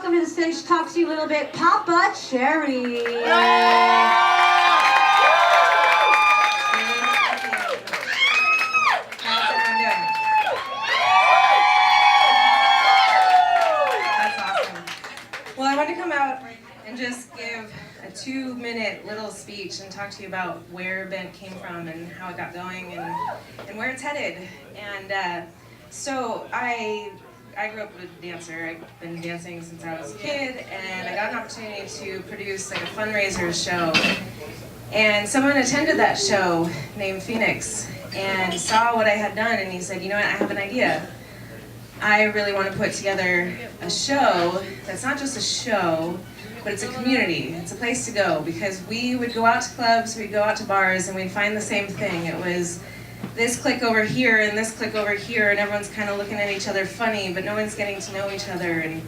welcome to the stage to talk to you a little bit, Papa Cherry. Well, I wanted to come out and just give a 2-minute little speech and talk to you about where Bent came from and how it got going and where it's headed. And so I grew up a dancer. I've been dancing since I was a kid, and I got an opportunity to produce like a fundraiser show. And someone attended that show named Phoenix and saw what I had done, and he said, you know what, I have an idea. I really want to put together a show that's not just a show, but it's a community. It's a place to go, because we would go out to clubs, we'd go out to bars, and we'd find the same thing. It was this clique over here and this clique over here, and everyone's kind of looking at each other funny, but no one's getting to know each other, and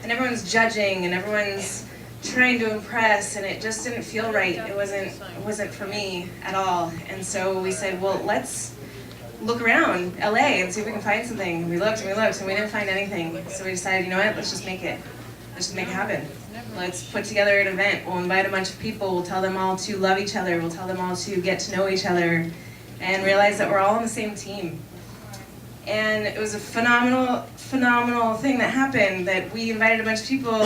everyone's judging, and everyone's trying to impress, and it just didn't feel right. It wasn't for me at all. And so we said, well, let's look around LA and see if we can find something. And we looked and we looked and we didn't find anything. So we decided, you know what, let's just make it. Let's just make it happen. Let's put together an event. We'll invite a bunch of people. We'll tell them all to love each other. We'll tell them all to get to know each other and realize that we're all on the same team. And it was a phenomenal, phenomenal thing that happened, that we invited a bunch of people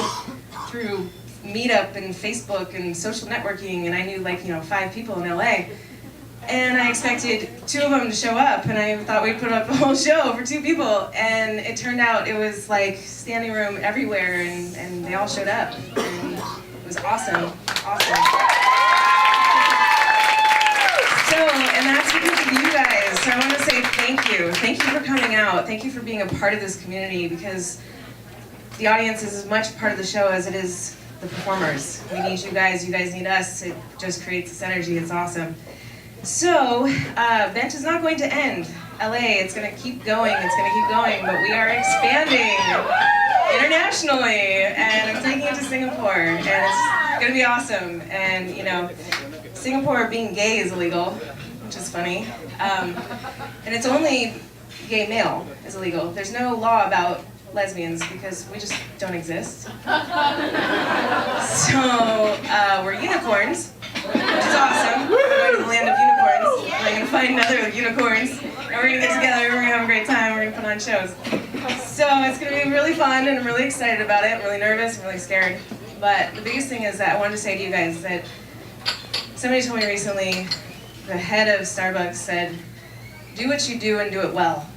through Meetup and Facebook and social networking, and I knew 5 people in LA. And I expected 2 of them to show up, and I thought we'd put up a whole show for 2 people, and it turned out it was like standing room everywhere, and they all showed up, and it was awesome, awesome. So, and that's because of you guys, so I want to say thank you. Thank you for coming out, thank you for being a part of this community, because the audience is as much part of the show as it is the performers. We need you guys need us, it just creates this energy, it's awesome. So, Bent is not going to end. LA, it's going to keep going, but we are expanding internationally, and I'm taking it to Singapore, and it's going to be awesome. And, you know, Singapore being gay is illegal, which is funny, and it's only gay male is illegal. There's no law about lesbians because we just don't exist. So, we're unicorns, which is awesome. We're going to the land of unicorns. We're going to find other unicorns, and we're going to get together, we're going to have a great time, we're going to put on shows. So it's going to be really fun, and I'm really excited about it. I'm really nervous, I'm really scared. But the biggest thing is that I wanted to say to you guys that somebody told me recently, the head of Starbucks said, do what you do and do it well.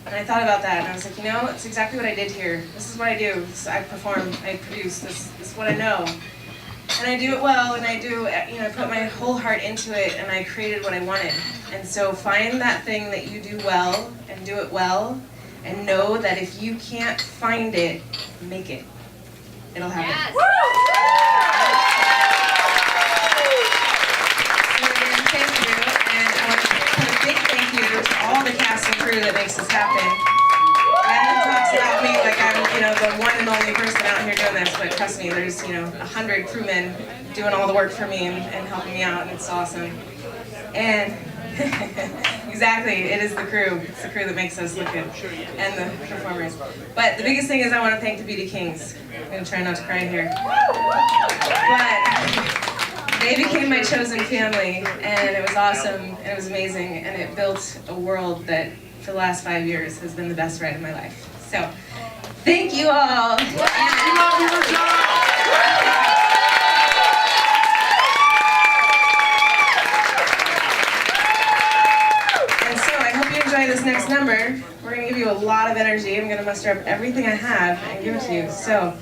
And I thought about that, and I was like, you know, it's exactly what I did here. This is what I do. I perform, I produce, this is what I know. And I do it well, and I do, I put my whole heart into it, and I created what I wanted. And so find that thing that you do well, and do it well, and know that if you can't find it, make it. It'll happen. Yes. So thank you, and I want to put a big thank you to all the cast and crew that makes this happen. Brandon talks about me like I'm, the one and only person out here doing this, but trust me, there's, 100 crewmen doing all the work for me and helping me out, and it's awesome. And exactly, it is the crew. It's the crew that makes us look good, and the performers. But the biggest thing is I want to thank the Beauty Kings. I'm going to try not to cry here. But they became my chosen family, and it was awesome, and it was amazing, and it built a world that for the last 5 years has been the best ride of my life. So, thank you all. And so I hope you enjoy this next number. We're going to give you a lot of energy. I'm going to muster up everything I have and give it to you. So,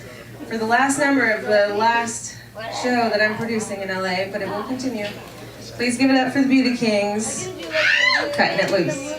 for the last number of the last show that I'm producing in LA, but it will continue, please give it up for the Beauty Kings. Cutting it loose.